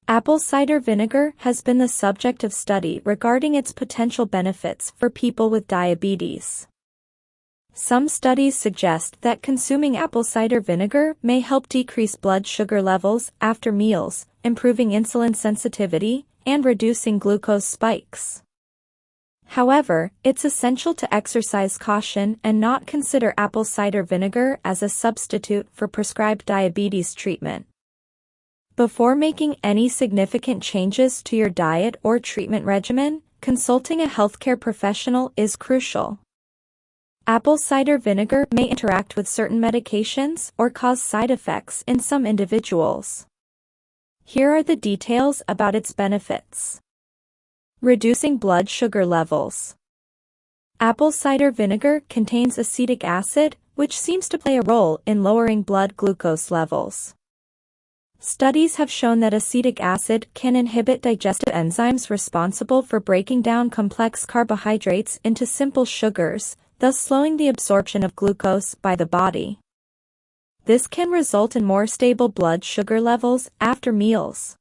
Apple cider vinegar has been the subject of study regarding its potential benefits for people with diabetes. Some studies suggest that consuming apple cider vinegar may help decrease blood sugar levels after meals, improving insulin sensitivity, and reducing glucose spikes. However, it's essential to exercise caution and not consider apple cider vinegar as a substitute for prescribed diabetes treatment. Before making any significant changes to your diet or treatment regimen, consulting a healthcare professional is crucial. Apple cider vinegar may interact with certain medications or cause side effects in some individuals. Here are the details about its benefits. Reducing blood sugar levels. Apple cider vinegar contains acetic acid, which seems to play a role in lowering blood glucose levels. Studies have shown that acetic acid can inhibit digestive enzymes responsible for breaking down complex carbohydrates into simple sugars, thus slowing the absorption of glucose by the body. This can result in more stable blood sugar levels after meals.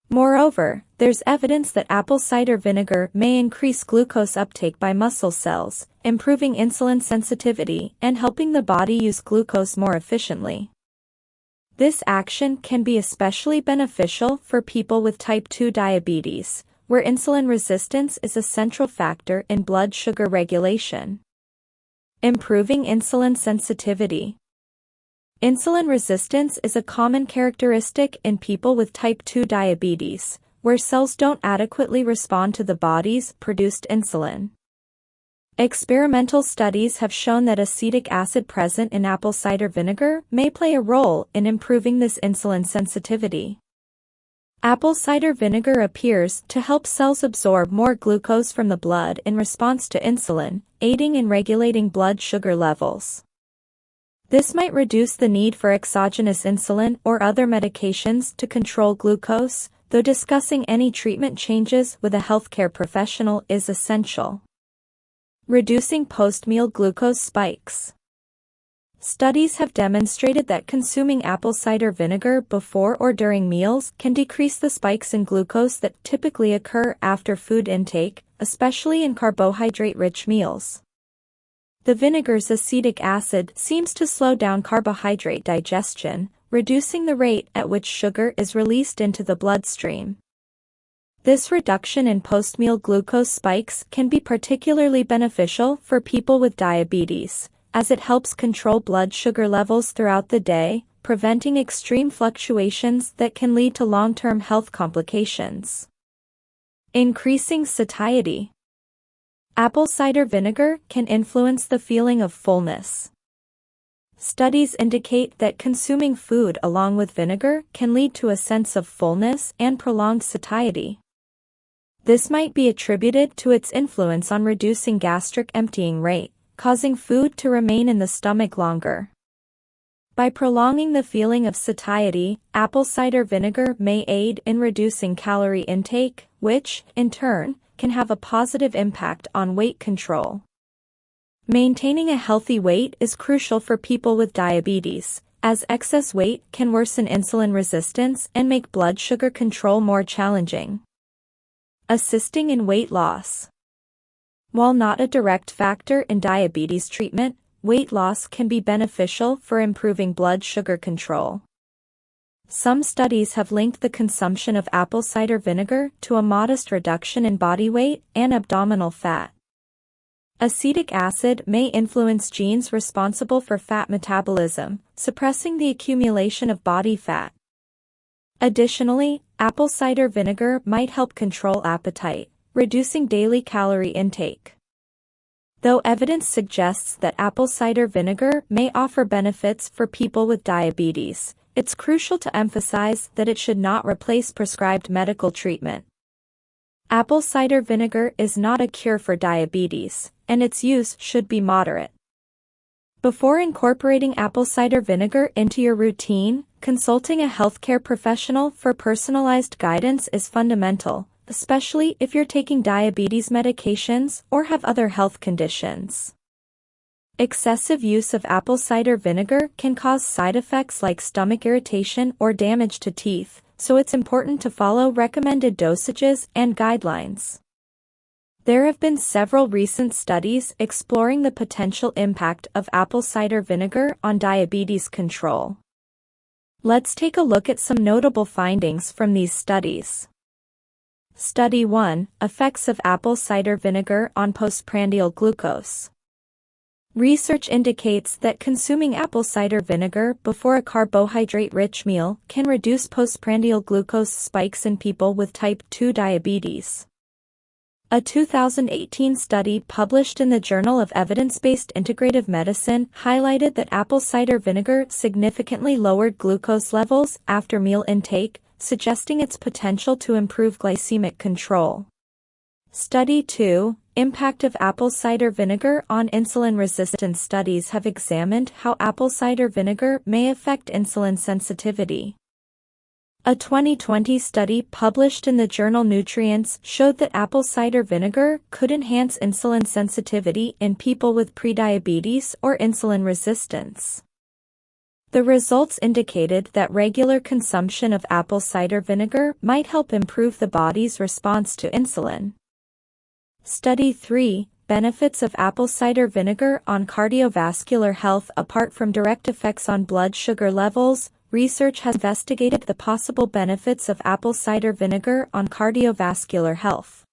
Moreover, there's evidence that apple cider vinegar may increase glucose uptake by muscle cells, improving insulin sensitivity and helping the body use glucose more efficiently. This action can be especially beneficial for people with type 2 diabetes, where insulin resistance is a central factor in blood sugar regulation. Improving insulin sensitivity. Insulin resistance is a common characteristic in people with type 2 diabetes, where cells don't adequately respond to the body's produced insulin. Experimental studies have shown that acetic acid present in apple cider vinegar may play a role in improving this insulin sensitivity. Apple cider vinegar appears to help cells absorb more glucose from the blood in response to insulin, aiding in regulating blood sugar levels. This might reduce the need for exogenous insulin or other medications to control glucose, though discussing any treatment changes with a healthcare professional is essential. Reducing post-meal glucose spikes. Studies have demonstrated that consuming apple cider vinegar before or during meals can decrease the spikes in glucose that typically occur after food intake, especially in carbohydrate-rich meals. The vinegar's acetic acid seems to slow down carbohydrate digestion, reducing the rate at which sugar is released into the bloodstream. This reduction in post-meal glucose spikes can be particularly beneficial for people with diabetes, as it helps control blood sugar levels throughout the day, preventing extreme fluctuations that can lead to long-term health complications. Increasing satiety. Apple cider vinegar can influence the feeling of fullness. Studies indicate that consuming food along with vinegar can lead to a sense of fullness and prolonged satiety. This might be attributed to its influence on reducing gastric emptying rate, causing food to remain in the stomach longer. By prolonging the feeling of satiety, apple cider vinegar may aid in reducing calorie intake, which, in turn, can have a positive impact on weight control. Maintaining a healthy weight is crucial for people with diabetes, as excess weight can worsen insulin resistance and make blood sugar control more challenging. Assisting in weight loss. While not a direct factor in diabetes treatment, weight loss can be beneficial for improving blood sugar control. Some studies have linked the consumption of apple cider vinegar to a modest reduction in body weight and abdominal fat. Acetic acid may influence genes responsible for fat metabolism, suppressing the accumulation of body fat. Additionally, apple cider vinegar might help control appetite, reducing daily calorie intake. Though evidence suggests that apple cider vinegar may offer benefits for people with diabetes, it's crucial to emphasize that it should not replace prescribed medical treatment. Apple cider vinegar is not a cure for diabetes, and its use should be moderate. Before incorporating apple cider vinegar into your routine, consulting a healthcare professional for personalized guidance is fundamental, especially if you're taking diabetes medications or have other health conditions. Excessive use of apple cider vinegar can cause side effects like stomach irritation or damage to teeth, so it's important to follow recommended dosages and guidelines. There have been several recent studies exploring the potential impact of apple cider vinegar on diabetes control. Let's take a look at some notable findings from these studies. Study 1: Effects of apple cider vinegar on postprandial glucose. Research indicates that consuming apple cider vinegar before a carbohydrate-rich meal can reduce postprandial glucose spikes in people with type 2 diabetes. A 2018 study published in the Journal of Evidence-Based Integrative Medicine highlighted that apple cider vinegar significantly lowered glucose levels after meal intake, suggesting its potential to improve glycemic control. Study 2: Impact of apple cider vinegar on insulin resistance. Studies have examined how apple cider vinegar may affect insulin sensitivity. A 2020 study published in the journal Nutrients showed that apple cider vinegar could enhance insulin sensitivity in people with prediabetes or insulin resistance. The results indicated that regular consumption of apple cider vinegar might help improve the body's response to insulin. Study 3: Benefits of apple cider vinegar on cardiovascular health. Apart from direct effects on blood sugar levels, research has investigated the possible benefits of apple cider vinegar on cardiovascular health.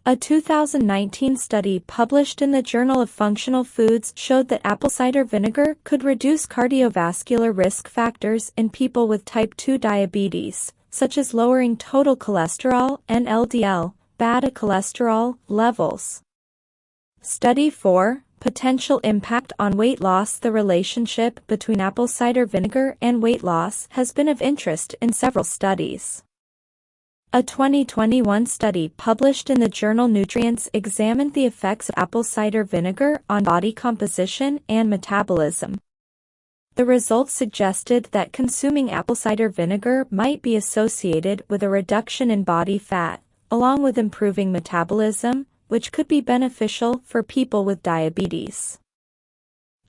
A 2019 study published in the Journal of Functional Foods showed that apple cider vinegar could reduce cardiovascular risk factors in people with type 2 diabetes, such as lowering total cholesterol and LDL, bad cholesterol, levels. Study 4: Potential impact on weight loss. The relationship between apple cider vinegar and weight loss has been of interest in several studies. A 2021 study published in the journal Nutrients examined the effects of apple cider vinegar on body composition and metabolism. The results suggested that consuming apple cider vinegar might be associated with a reduction in body fat, along with improving metabolism, which could be beneficial for people with diabetes.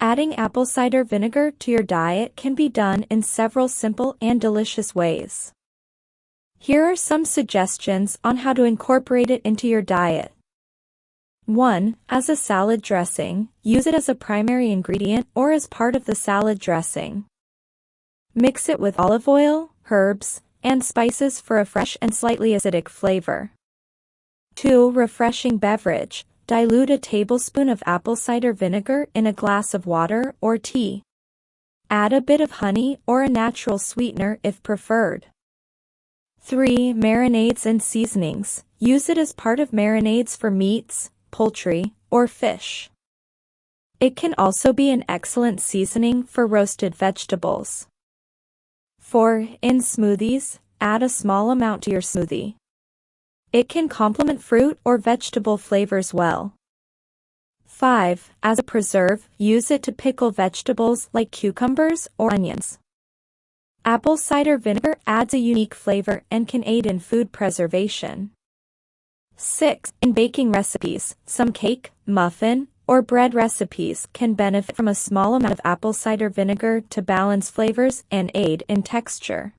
Adding apple cider vinegar to your diet can be done in several simple and delicious ways. Here are some suggestions on how to incorporate it into your diet. 1. As a salad dressing, use it as a primary ingredient or as part of the salad dressing. Mix it with olive oil, herbs, and spices for a fresh and slightly acidic flavor. 2. Refreshing beverage. Dilute a tablespoon of apple cider vinegar in a glass of water or tea. Add a bit of honey or a natural sweetener if preferred. 3. Marinades and seasonings. Use it as part of marinades for meats, poultry, or fish. It can also be an excellent seasoning for roasted vegetables. 4. In smoothies, add a small amount to your smoothie. It can complement fruit or vegetable flavors well. 5. As a preserve, use it to pickle vegetables like cucumbers or onions. Apple cider vinegar adds a unique flavor and can aid in food preservation. 6. In baking recipes, some cake, muffin, or bread recipes can benefit from a small amount of apple cider vinegar to balance flavors and aid in texture.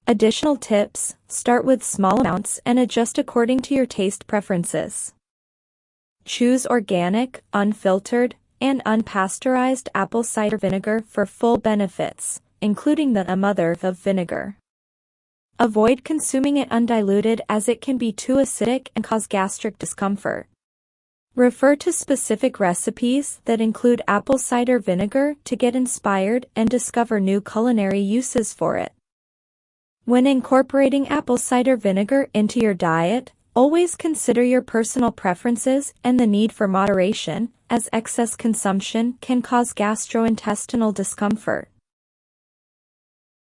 Additional tips: start with small amounts and adjust according to your taste preferences. Choose organic, unfiltered, and unpasteurized apple cider vinegar for full benefits, including the mother of vinegar. Avoid consuming it undiluted as it can be too acidic and cause gastric discomfort. Refer to specific recipes that include apple cider vinegar to get inspired and discover new culinary uses for it. When incorporating apple cider vinegar into your diet, always consider your personal preferences and the need for moderation, as excess consumption can cause gastrointestinal discomfort.